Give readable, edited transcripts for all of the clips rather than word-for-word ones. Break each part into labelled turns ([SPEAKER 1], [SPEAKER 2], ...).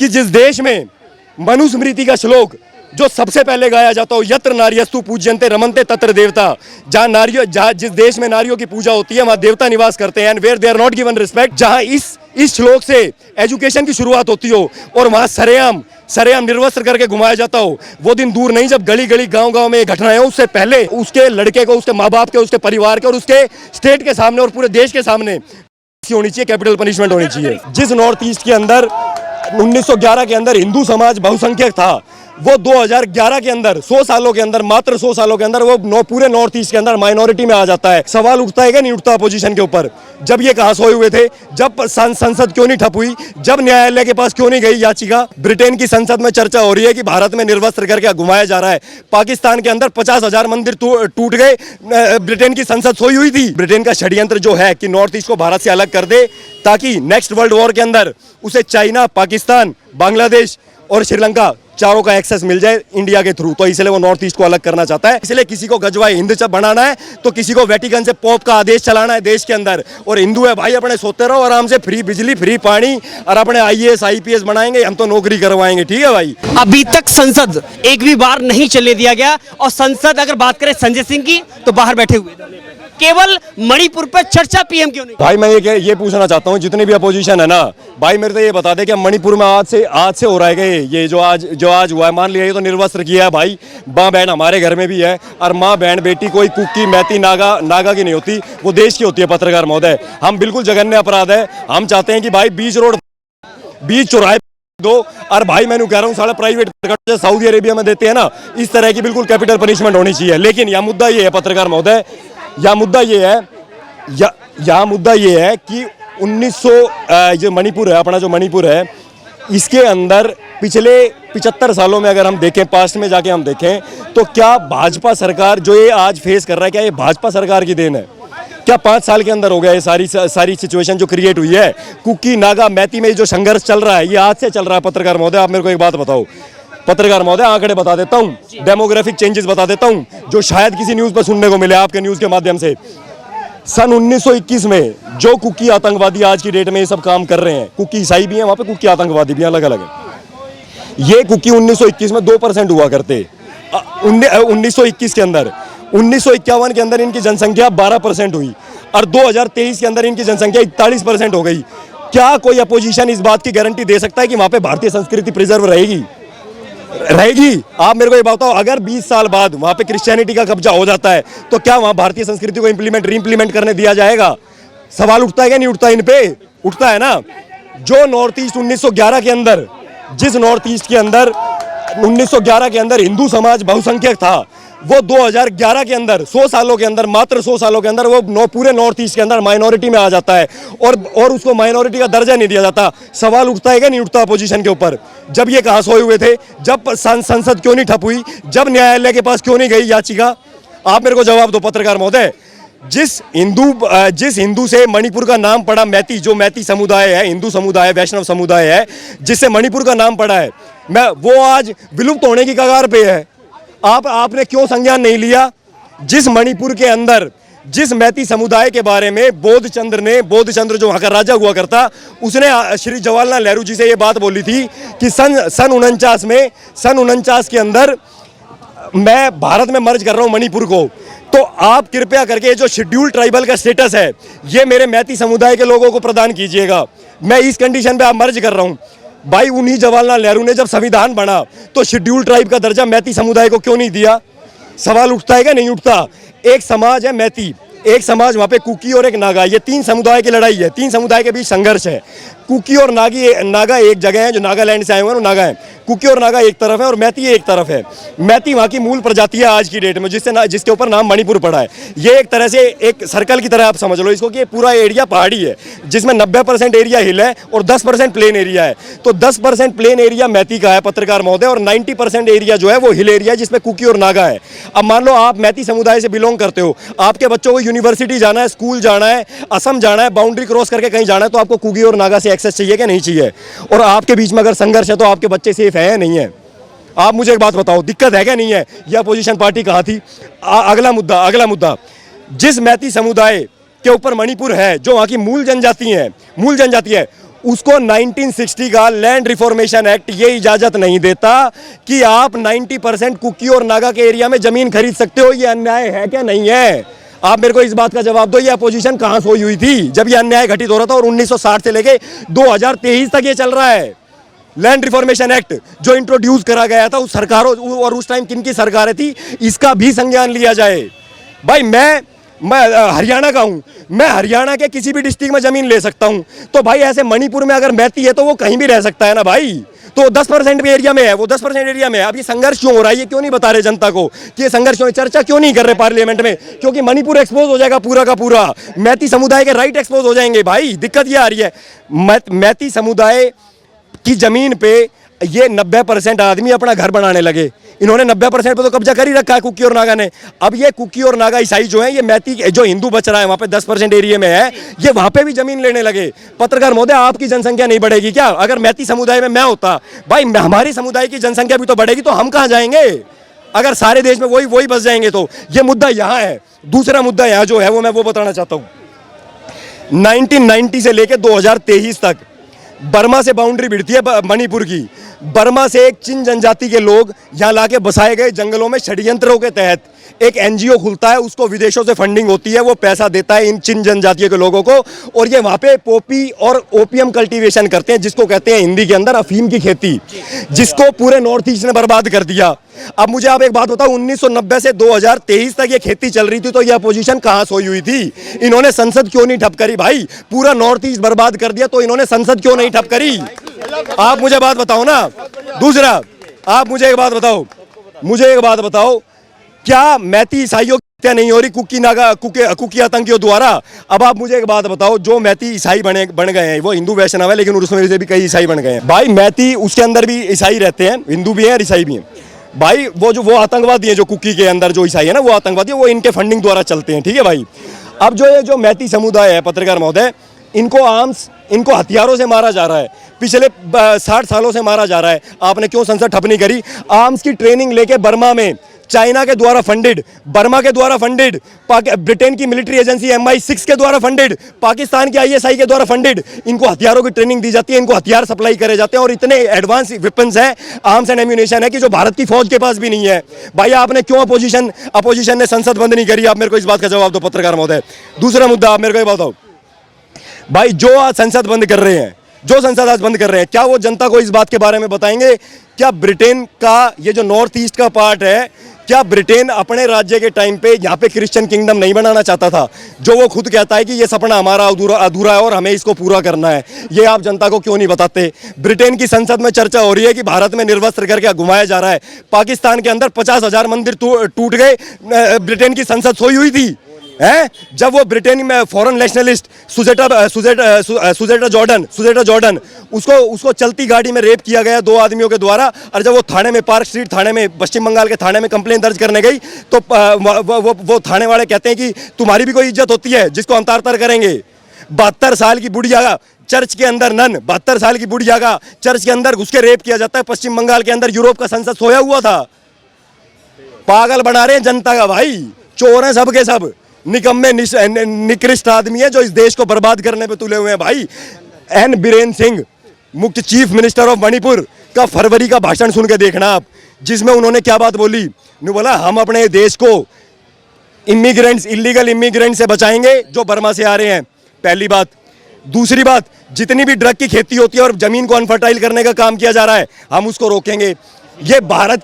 [SPEAKER 1] कि जिस देश में मनुस्मृति का श्लोक जो सबसे पहले गाया जाता हो, यत्र नार्यस्तु पूज्यन्ते रमन्ते तत्र देवता, जहाँ जिस देश में नारियों की पूजा होती है वहाँ देवता निवास करते हैं, and where they are not given respect, जहाँ इस श्लोक से एजुकेशन की शुरुआत होती हो और वहाँ सरेआम निर्वस्त्र करके घुमाया जाता हो, वो दिन दूर नहीं जब गली गली गांव-गांव में ये घटनाएं हो, उससे पहले उसके लड़के को, उसके माँ बाप के, उसके परिवार के और उसके स्टेट के सामने और पूरे देश के सामने होनी चाहिए, कैपिटल पनिशमेंट होनी चाहिए। जिस नॉर्थ ईस्ट के अंदर 1911 के अंदर हिंदू समाज बहुसंख्यक था, वो 2011 के अंदर 100 सालों के अंदर, मात्र 100 सालों के अंदर वो पूरे नॉर्थ ईस्ट के अंदर माइनॉरिटी में आ जाता है। सवाल उठता है कि नहीं उठता अपोजिशन के ऊपर? जब ये कहाँ सोए हुए थे? जब संसद क्यों नहीं ठप हुई? जब न्यायालय के पास क्यों नहीं गई याचिका? ब्रिटेन की संसद में चर्चा हो रही है कि भारत में निर्वस्त्र करके घुमाया जा रहा है। पाकिस्तान के अंदर 50,000 मंदिर टूट गए, ब्रिटेन की संसद सोई हुई थी। ब्रिटेन का षड्यंत्र जो है कि नॉर्थ ईस्ट को भारत से अलग कर दे ताकि नेक्स्ट वर्ल्ड वॉर के अंदर उसे चाइना, पाकिस्तान, बांग्लादेश और श्रीलंका चारों का एक्सेस मिल जाए इंडिया के थ्रू, तो इसलिए वो नॉर्थ ईस्ट को अलग करना चाहता है। इसलिए किसी को गजवाए हिंद जब बनाना है तो किसी को वेटिकन से पोप का आदेश चलाना है देश के अंदर, और हिंदू है भाई अपने सोते रहो आराम से, फ्री बिजली, फ्री पानी, और अपने IAS IPS बनाएंगे, हम तो नौकरी करवाएंगे। ठीक है भाई।
[SPEAKER 2] अभी तक संसद एक भी बार नहीं चलने दिया गया, और संसद अगर बात करें संजय सिंह की तो बाहर बैठे हुए। केवल मणिपुर पर चर्चा पीएम क्यों नहीं?
[SPEAKER 1] भाई मैं ये पूछना चाहता हूँ, जितनी भी अपोजिशन है ना भाई, मेरे को ये बता दे कि मणिपुर में आज से हो रहा है कि ये जो आज हुआ है, मान लिया ये तो निर्वस्त्र किया है भाई, माँ बहन हमारे घर में भी है, और माँ बहन बेटी कोई कुकी, मैती, नागा की नहीं होती, वो देश की होती है। पत्रकार महोदय, हम बिल्कुल जघन्य अपराध है, हम चाहते हैं कि भाई बीच चौराहे दो, और भाई मैं कह रहा हूँ सारा प्राइवेट सऊदी अरेबिया में देते हैं ना, इस तरह की बिल्कुल कैपिटल पनिशमेंट होनी चाहिए। लेकिन यह मुद्दा ये है पत्रकार महोदय, यह मुद्दा ये है कि 1900 जो मणिपुर है, अपना जो मणिपुर है, इसके अंदर पिछले 75 सालों में अगर हम देखें, पास्ट में जाके हम देखें, तो क्या भाजपा सरकार जो ये आज फेस कर रहा है, क्या ये भाजपा सरकार की देन है? क्या 5 साल के अंदर हो गया ये सारी सिचुएशन जो क्रिएट हुई है? कुकी, नागा, मैती में जो संघर्ष चल रहा है, ये आज से चल रहा है। पत्रकार महोदय, आप मेरे को एक बात बताओ, पत्रकार महोदय, आंकड़े बता देता हूं, डेमोग्राफिक चेंजेस बता देता हूं, जो शायद किसी न्यूज पर सुनने को मिले आपके न्यूज के माध्यम से। सन 1921 में जो कुकी आतंकवादी आज की डेट में ये सब काम कर रहे हैं, कुकी ईसाई भी हैं वहां पे, कुकी आतंकवादी भी अलग अलग है। ये कुकी 1921 में 2% हुआ करते, 1921 के अंदर। 1951 के अंदर इनकी जनसंख्या 12% हुई, और 2023 के अंदर इनकी जनसंख्या 41% हो गई। क्या कोई अपोजिशन इस बात की गारंटी दे सकता है कि वहां पे भारतीय संस्कृति प्रिजर्व रहेगी? आप मेरे को ये बताओ, अगर 20 साल बाद वहां पे क्रिश्चियनिटी का कब्जा हो जाता है तो क्या वहां भारतीय संस्कृति को रीइंप्लीमेंट करने दिया जाएगा? सवाल उठता है क्या नहीं उठता? इन पे उठता है ना। जो नॉर्थ ईस्ट 1911 के अंदर, जिस नॉर्थ ईस्ट के अंदर 1911 के अंदर हिंदू समाज बहुसंख्यक था, वो 2011 के अंदर 100 सालों के अंदर, मात्र 100 सालों के अंदर वो पूरे नॉर्थ ईस्ट के अंदर माइनॉरिटी में आ जाता है, और उसको माइनॉरिटी का दर्जा नहीं दिया जाता। सवाल उठता है क्या नहीं उठता अपोजिशन के ऊपर? जब ये कहाँ सोए हुए थे? जब संसद क्यों नहीं ठप हुई? जब न्यायालय के पास क्यों नहीं गई याचिका? आप मेरे को जवाब दो पत्रकार महोदय। जिस हिंदू से मणिपुर का नाम पड़ा, मैती, जो मैती समुदाय है, हिंदू समुदाय, वैष्णव समुदाय है, जिससे मणिपुर का नाम पड़ा है, वो आज विलुप्त होने की कगार पे है। आपने क्यों संज्ञान नहीं लिया? जिस मणिपुर के अंदर जिस मैती समुदाय के बारे में बोधचंद्र जो वहाँ का राजा हुआ करता, उसने श्री जवाहरलाल नेहरू जी से ये बात बोली थी कि सन 49 के अंदर मैं भारत में मर्ज कर रहा हूँ मणिपुर को, तो आप कृपया करके जो शेड्यूल ट्राइबल का स्टेटस है ये मेरे मैती समुदाय के लोगों को प्रदान कीजिएगा। मैं इस कंडीशन पे आप मर्ज कर रहा हूँ। भाई उन्हीं जवाहरलाल नेहरू ने जब संविधान बना तो शेड्यूल ट्राइब का दर्जा मैती समुदाय को क्यों नहीं दिया? सवाल उठता है क्या नहीं उठता? एक समाज है मैती, एक समाज वहाँ पे कुकी और एक नागा, ये 3 समुदाय की लड़ाई है, 3 समुदाय के बीच संघर्ष है। कुकी और नागा एक जगह है, जो नागालैंड से आए हुए हैं नागा है। कुकी और नागा एक तरफ है और मैती एक तरफ है। मैती वहाँ की मूल प्रजाति है आज की डेट में, जिसके ऊपर नाम मणिपुर पड़ा है। ये एक तरह से एक सर्कल की तरह आप समझ लो इसको, कि ये पूरा एरिया पहाड़ी है, जिसमें 90% एरिया हिल है और 10% प्लेन एरिया है। तो 10% प्लेन एरिया मैती का है पत्रकार महोदय, और 90% एरिया जो है वो हिल एरिया है, जिसमें कुकी और नागा है। अब मान लो आप मैती समुदाय से बिलोंग करते हो, आपके बच्चों को यूनिवर्सिटी जाना है, स्कूल जाना है, असम जाना है, बाउंड्री क्रॉस करके कहीं जाना है, तो आपको कुकी और नागा से एक्सेस चाहिए कि नहीं चाहिए? और आपके बीच में अगर संघर्ष है तो आपके बच्चे सेफ है या नहीं है? आप मुझे एक बात बताओ, दिक्कत है क्या नहीं है? यह अपोजिशन पार्टी कहाँ थी? अगला मुद्दा, जिस मैती समुदाय के ऊपर मणिपुर है, जो वहाँ की मूल जनजाति है, उसको 1960 का लैंड रिफॉर्मेशन एक्ट ये इजाजत नहीं देता कि आप 90% कुकी और नागा के एरिया में जमीन खरीद सकते हो। ये अन्याय है क्या? नहीं है। आप मेरे को इस बात का जवाब दो, ये अपोजिशन कहां सोई हुई थी जब ये अन्याय घटित हो रहा था? और 1960 से लेके 2023 तक ये चल रहा है। लैंड रिफॉर्मेशन एक्ट जो इंट्रोड्यूस करा गया था उस सरकारों, और उस टाइम किन की सरकारें थी, इसका भी संज्ञान लिया जाए। भाई मैं हरियाणा का हूं, मैं हरियाणा के किसी भी डिस्ट्रिक्ट में जमीन ले सकता हूं। तो भाई ऐसे मणिपुर में अगर मैती है तो वो कहीं भी रह सकता है ना भाई। तो 10% भी एरिया में है, वो 10% एरिया में है। अब ये संघर्ष क्यों हो रहा है, ये क्यों नहीं बता रहे जनता को कि ये संघर्ष क्यों, चर्चा क्यों नहीं कर रहे पार्लियामेंट में? क्योंकि मणिपुर एक्सपोज हो जाएगा पूरा का पूरा, मैती समुदाय के राइट एक्सपोज हो जाएंगे। भाई दिक्कत ये आ रही है, मैती समुदाय की जमीन पे ये 90% आदमी अपना घर बनाने लगे। इन्होंने 90% पे तो कब्जा कर ही रखा है कुकी और नागा ने। अब ये कुकी और नागा ईसाई जो है, ये मैती जो हिंदू बच रहा है वहां पे 10% एरिया में है, ये वहां पे भी जमीन लेने लगे। पत्रकार महोदय, आपकी जनसंख्या नहीं बढ़ेगी क्या? अगर मैती समुदाय में मैं होता, भाई हमारी समुदाय की जनसंख्या भी तो बढ़ेगी, तो हम कहां जाएंगे? अगर सारे देश में वही बस जाएंगे तो। ये मुद्दा यहाँ है। दूसरा मुद्दा यहाँ जो है वो मैं वो बताना चाहता हूँ। 1990 से लेकर 2023 तक बर्मा से बाउंड्री भिड़ती है मणिपुर की। बर्मा से एक चिन जनजाति के लोग यहाँ लाके बसाए गए जंगलों में षड्यंत्रों के तहत एक एनजीओ खुलता है, उसको विदेशों से फंडिंग होती है, वो पैसा देता है इन चिन जनजातियों के लोगों को, और ये वहाँ पे पॉपी और ओपियम कल्टीवेशन करते हैं, जिसको कहते हैं हिंदी के अंदर अफीम की खेती, जिसको पूरे नॉर्थ ईस्ट ने बर्बाद कर दिया। अब मुझे आप एक बात बताओ, 1990 से 2023 तक ये खेती चल रही थी, तो ये अपोजिशन कहाँ सोई हुई थी? इन्होंने संसद क्यों नहीं ठप करी? भाई पूरा नॉर्थ ईस्ट बर्बाद कर दिया, तो इन्होंने संसद क्यों नहीं ठप करी? आप मुझे बात बताओ ना। दूसरा, आप मुझे एक बात बताओ, क्या मैती ईसाइयों की हत्या नहीं हो रही कुकी आतंकियों द्वारा? अब आप मुझे एक बात बताओ, जो मैती ईसाई बन गए हैं, वो हिंदू वैष्णव है, लेकिन उसमें से भी कई ईसाई बन गए हैं। भाई मैती, उसके अंदर भी ईसाई रहते हैं, हिंदू भी हैं और ईसाई भी हैं। भाई वो आतंकवादी है, जो कुकी के अंदर जो ईसाई है ना, वो आतंकवादी है, वो इनके फंडिंग द्वारा चलते हैं, ठीक है भाई। अब जो ये जो मैती समुदाय है, पत्रकार महोदय, इनको हथियारों से मारा जा रहा है, पिछले 60 सालों से मारा जा रहा है। आपने क्यों संसद ठप नहीं करी? आर्म्स की ट्रेनिंग लेके बर्मा में चाइना के द्वारा फंडेड, बर्मा के द्वारा फंडेड, ब्रिटेन की मिलिट्री एजेंसी MI6 के द्वारा फंडेड, पाकिस्तान के ISI के द्वारा फंडेड, इनको हथियारों की ट्रेनिंग दी जाती है, इनको हथियार सप्लाई करे जाते हैं, और इतने एडवांस वेपन्स है, आर्म्स एंड एम्यूनेशन है कि जो भारत की फौज के पास भी नहीं है। भाई आपने क्यों अपोजिशन ने संसद बंद नहीं करी? आप मेरे को इस बात का जवाब दो पत्रकार महोदय। दूसरा मुद्दा, आप मेरे को ये बताओ, भाई जो आज संसद बंद कर रहे हैं, क्या वो जनता को इस बात के बारे में बताएंगे? क्या ब्रिटेन का ये जो नॉर्थ ईस्ट का पार्ट है, क्या ब्रिटेन अपने राज्य के टाइम पे यहाँ पे क्रिश्चियन किंगडम नहीं बनाना चाहता था, जो वो खुद कहता है कि ये सपना हमारा अधूरा है और हमें इसको पूरा करना है? ये आप जनता को क्यों नहीं बताते? ब्रिटेन की संसद में चर्चा हो रही है कि भारत में निर्वस्त्र करके घुमाया जा रहा है। पाकिस्तान के अंदर 50,000 मंदिर टूट गए, ब्रिटेन की संसद सोई हुई थी है? जब वो ब्रिटेन में फॉरेन नेशनलिस्ट सुजेटा जॉर्डन उसको चलती गाड़ी में रेप किया गया 2 आदमियों के द्वारा, और जब वो थाने में, पार्क स्ट्रीट थाने में, पश्चिम बंगाल के थाने में कंप्लेन दर्ज करने गई, तो वो थाने वाले कहते हैं कि तुम्हारी भी कोई इज्जत होती है जिसको हम तार-तार करेंगे। 72 साल की बुढ़िया चर्च के अंदर, 72 साल की बुढ़िया का चर्च के अंदर घुस के रेप किया जाता है। पश्चिम बंगाल के अंदर यूरोप का संसद सोया हुआ था। पागल बना रहे हैं जनता का भाई, चोर हैं सब के सब, निकम्मे निकृष्ट आदमी है जो इस देश को बर्बाद करने पे तुले हुए हैं। भाई एन बीरेन सिंह, मुख्य चीफ मिनिस्टर ऑफ मणिपुर का फरवरी का भाषण सुन के देखना आप, जिसमें उन्होंने क्या बात बोली। उन्होंने बोला हम अपने देश को इलीगल इमिग्रेंट से बचाएंगे जो बर्मा से आ रहे हैं, पहली बात। दूसरी बात, जितनी भी ड्रग की खेती होती है और जमीन को अनफर्टाइल करने का काम किया जा रहा है, हम उसको रोकेंगे। ये भारत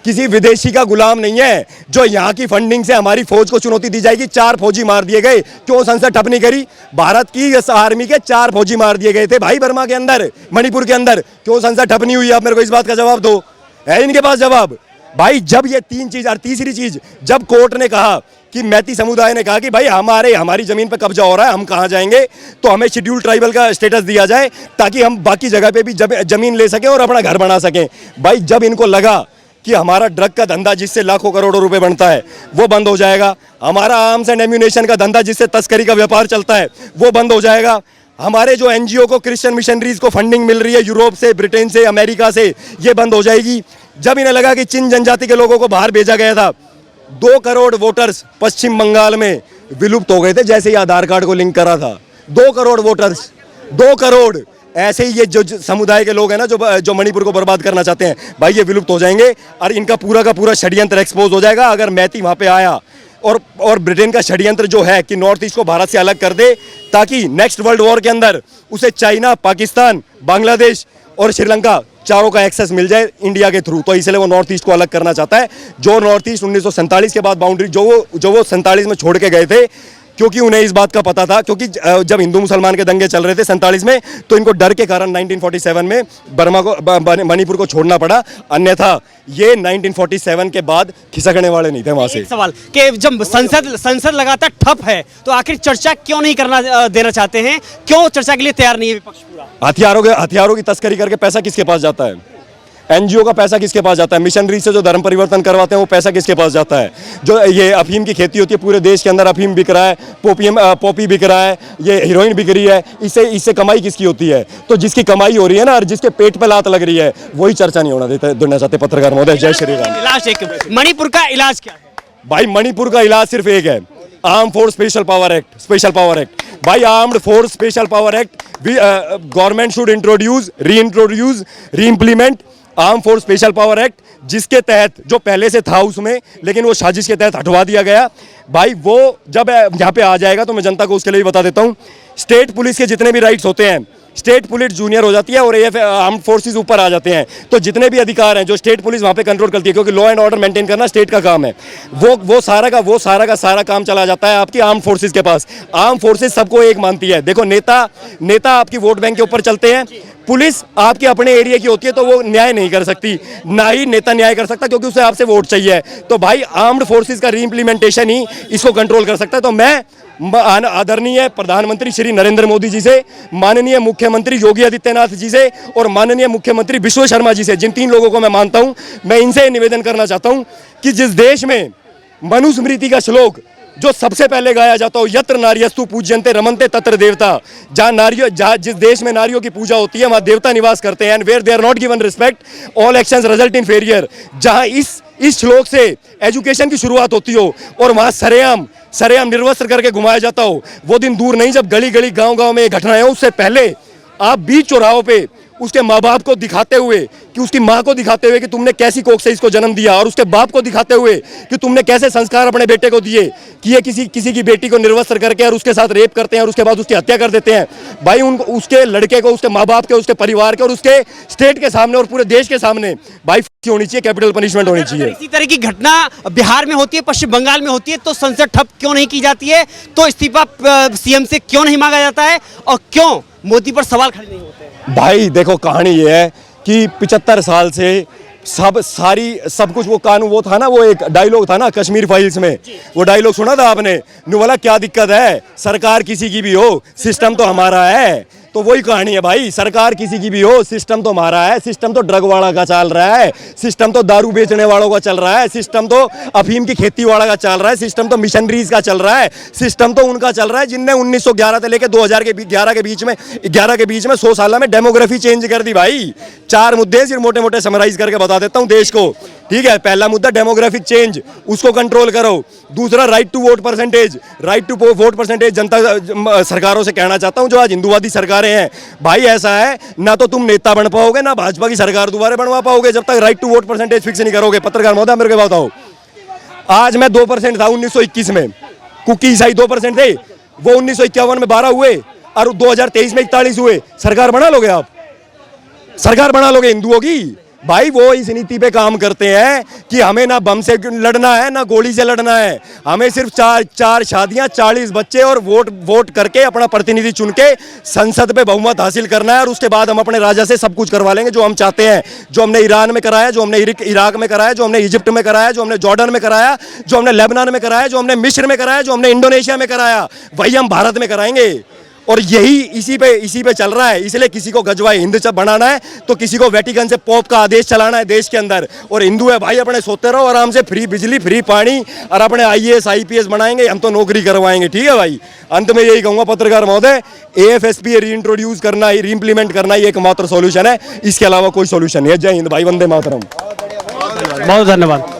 [SPEAKER 1] किसी विदेशी का गुलाम नहीं है जो यहाँ की फंडिंग से हमारी फौज को चुनौती दी जाएगी। 4 फौजी मार दिए गए, क्यों संसद ठप नहीं करी? भारत की आर्मी के 4 फौजी मार दिए गए थे भाई बर्मा के अंदर, मणिपुर के अंदर, क्यों संसद ठप नहीं हुई? आप मेरे को इस बात का जवाब दो, है इनके पास जवाब? भाई जब ये 3 चीज, और तीसरी चीज, जब कोर्ट ने कहा कि मैती समुदाय ने कहा कि भाई हमारी जमीन पर कब्जा हो रहा है, हम कहाँ जाएंगे, तो हमें शेड्यूल ट्राइबल का स्टेटस दिया जाए ताकि हम बाकी जगह पे भी जमीन ले सकें और अपना घर बना सकें। भाई जब इनको लगा कि हमारा ड्रग का धंधा जिससे लाखों करोड़ों रुपए बनता है वो बंद हो जाएगा, हमारा आर्म्स एंड एम्यूनेशन का धंधा जिससे तस्करी का व्यापार चलता है वो बंद हो जाएगा, हमारे जो एनजीओ को क्रिश्चियन मिशनरीज को फंडिंग मिल रही है यूरोप से, ब्रिटेन से, अमेरिका से, ये बंद हो जाएगी। जब इन्हें लगा कि चिन जनजाति के लोगों को बाहर भेजा गया था, 2 करोड़ वोटर्स पश्चिम बंगाल में विलुप्त हो गए थे जैसे ही आधार कार्ड को लिंक करा था। 2 करोड़ वोटर्स, 2 करोड़ ऐसे ही ये जो समुदाय के लोग हैं ना जो मणिपुर को बर्बाद करना चाहते हैं, भाई ये विलुप्त हो जाएंगे और इनका पूरा का पूरा षड्यंत्र एक्सपोज हो जाएगा अगर मैती वहाँ पे आया। और ब्रिटेन का षड्यंत्र जो है कि नॉर्थ ईस्ट को भारत से अलग कर दे ताकि नेक्स्ट वर्ल्ड वॉर के अंदर उसे चाइना, पाकिस्तान, बांग्लादेश और श्रीलंका चारों का एक्सेस मिल जाए इंडिया के थ्रू, तो इसलिए वो नॉर्थ ईस्ट को अलग करना चाहता है। जो नॉर्थ ईस्ट 1947 के बाद बाउंड्री जो वो 47 में छोड़ के गए थे, क्योंकि उन्हें इस बात का पता था, क्योंकि जब हिंदू मुसलमान के दंगे चल रहे थे 47 में, तो इनको डर के कारण 1947 में बर्मा को मणिपुर को छोड़ना पड़ा, अन्यथा ये 1947 के बाद खिसकने वाले नहीं थे वहां से।
[SPEAKER 2] एक सवाल कि जब संसद लगातार ठप है तो आखिर चर्चा क्यों नहीं करना देना चाहते हैं, क्यों चर्चा के लिए तैयार नहीं है विपक्ष पूरा?
[SPEAKER 1] हथियारों की तस्करी करके पैसा किसके पास जाता है? एनजीओ का पैसा किसके पास जाता है? मिशनरी से जो धर्म परिवर्तन करवाते हैं वो पैसा किसके पास जाता है? जो ये अफीम की खेती होती है, पूरे देश के अंदर अफीम बिक रहा है, पॉपी बिक रहा है, ये हीरोइन बिक रही है, इससे कमाई किसकी होती है? तो जिसकी कमाई हो रही है ना और जिसके पेट पे लात लग रही है, वही चर्चा नहीं देना चाहते पत्रकार महोदय। जय श्री राम।
[SPEAKER 2] इलाज एक, मणिपुर का इलाज क्या है?
[SPEAKER 1] भाई मणिपुर का इलाज सिर्फ एक है, arm force special power act. भाई armed force special power act government should reimplement arm force special power act, जिसके तहत जो पहले से था उसमें, लेकिन वो साजिश के तहत हटवा दिया गया। भाई वो जब यहाँ पे आ जाएगा तो मैं जनता को उसके लिए भी बता देता हूँ, स्टेट पुलिस के जितने भी राइट्स होते हैं, स्टेट पुलिस जूनियर हो जाती है और एएफ आर्म्ड फोर्सेस ऊपर आ जाते हैं, तो जितने भी अधिकार हैं जो स्टेट पुलिस वहाँ पे कंट्रोल करती है, क्योंकि लॉ एंड ऑर्डर मेंटेन करना स्टेट का काम है, वो सारा काम चला जाता है आपकी आर्म्ड फोर्सेस के पास। आर्म्ड फोर्सेस सबको एक मानती है। देखो नेता आपकी वोट बैंक के ऊपर चलते हैं, पुलिस आपके अपने एरिया की होती है, तो वो न्याय नहीं कर सकती, ना ही नेता न्याय कर सकता, क्योंकि उसे आपसे वोट चाहिए। तो भाई आर्म्ड फोर्सेस का रीइंप्लीमेंटेशन ही इसको कंट्रोल कर सकता है। तो मैं आदरणीय प्रधानमंत्री श्री नरेंद्र मोदी जी से, माननीय मुख्यमंत्री योगी आदित्यनाथ जी से और माननीय मुख्यमंत्री विश्व शर्मा जी से, जिन तीन लोगों को मैं मानता हूं, मैं इनसे निवेदन करना चाहता हूं कि जिस देश में मनुस्मृति का श्लोक जो सबसे पहले गाया जाता हो, यत्र नार्यस्तु पूज्यन्ते रमन्ते तत्र देवता, जहाँ जिस देश में नारियों की पूजा होती है वहाँ देवता निवास करते हैं, and where they are not given respect all actions result in failure, जहाँ इस श्लोक से एजुकेशन की शुरुआत होती हो और वहाँ सरेआम निर्वस्त्र करके घुमाया जाता हो, वो दिन दूर नहीं जब गली गली गांव में घटनाएं हो। उससे पहले आप बीच चौराहों पे उसके माँ बाप को दिखाते हुए, कि उसकी माँ को दिखाते हुए कि तुमने कैसी कोख से इसको जन्म दिया, और उसके बाप को दिखाते हुए कि तुमने कैसे संस्कार अपने बेटे को दिए, कि ये किसी की बेटी को निर्वस्त्र करके और उसके साथ रेप करते हैं और उसके बाद उसकी हत्या कर देते हैं। भाई उसके लड़के को, उसके माँ बाप के, उसके परिवार के और उसके स्टेट के सामने और पूरे देश के सामने भाई होनी चाहिए, कैपिटल पनिशमेंट होनी चाहिए।
[SPEAKER 2] इसी तरह की घटना बिहार में होती है, पश्चिम बंगाल में होती है, तो संसद ठप क्यों नहीं की जाती है? तो इस्तीफा सीएम से क्यों नहीं मांगा जाता है और क्यों मोदी पर सवाल खड़े नहीं होते हैं?
[SPEAKER 1] भाई देखो कहानी ये है कि 75 साल से सब कुछ वो कानून, वो था ना, वो एक डायलॉग था ना कश्मीर फाइल्स में, वो डायलॉग सुना था आपने? बोला क्या दिक्कत है, सरकार किसी की भी हो, सिस्टम तो हमारा है। तो वही कहानी है भाई, सरकार किसी की भी हो, सिस्टम तो हमारा है। सिस्टम तो ड्रग वाला का चल रहा है, सिस्टम तो दारू बेचने वालों का चल रहा है, सिस्टम तो अफीम की खेती वाला का चल रहा है, सिस्टम तो मिशनरीज का चल रहा है, सिस्टम तो उनका चल रहा है जिनने 1911 से लेकर 2011 के बीच में 100 साल में डेमोग्राफी चेंज कर दी। भाई 4 मुद्दे सिर्फ मोटे मोटे समराइज करके बता देता हूं देश को, ठीक है? पहला मुद्दा डेमोग्राफिक चेंज, उसको कंट्रोल करो। दूसरा राइट टू वोट परसेंटेज जनता सरकारों से कहना चाहता हूं जो आज हिंदूवादी सरकारें हैं, भाई ऐसा है ना तो तुम नेता बन पाओगे ना भाजपा की सरकार दोबारा बनवा पाओगे जब तक right to vote percentage fix नहीं करोगे। पत्रकार महोदय मेरे को बताओ, आज मैं 2% था 1921 में, कुकी ईसाई 2% थे, वो 1951 में 12 हुए और 2023 में 41 हुए। सरकार बना लोगे आप? सरकार बना लोगे हिंदुओं की? भाई वो इस नीति पे काम करते हैं कि हमें ना बम से लड़ना है ना गोली से लड़ना है, हमें सिर्फ चार शादियां, 40 बच्चे और वोट करके अपना प्रतिनिधि चुन के संसद पे बहुमत हासिल करना है, और उसके बाद हम अपने राजा से सब कुछ करवा लेंगे जो हम चाहते हैं। जो हमने ईरान में कराया, जो हमने इराक में कराया, जो हमने इजिप्ट में कराया, जो हमने जॉर्डन में कराया, जो हमने लेबनान में कराया, जो हमने मिस्र में कराया, जो हमने इंडोनेशिया में कराया, वही हम भारत में कराएंगे। और यही इसी पे चल रहा है। इसलिए किसी को गजवा हिंद बनाना है तो किसी को वेटिकन से पोप का आदेश चलाना है देश के अंदर, और हिंदू है भाई अपने सोते रहो आराम से, फ्री बिजली फ्री पानी, और अपने IAS IPS बनाएंगे, हम तो नौकरी करवाएंगे, ठीक है भाई? अंत में यही कहूंगा पत्रकार महोदय, AFSP रीइंट्रोड्यूस करना ही, रीइंप्लीमेंट करना ही एकमात्र सॉल्यूशन है, इसके अलावा कोई सॉल्यूशन नहीं है। जय हिंद भाई, वंदे मातरम।
[SPEAKER 2] बहुत धन्यवाद।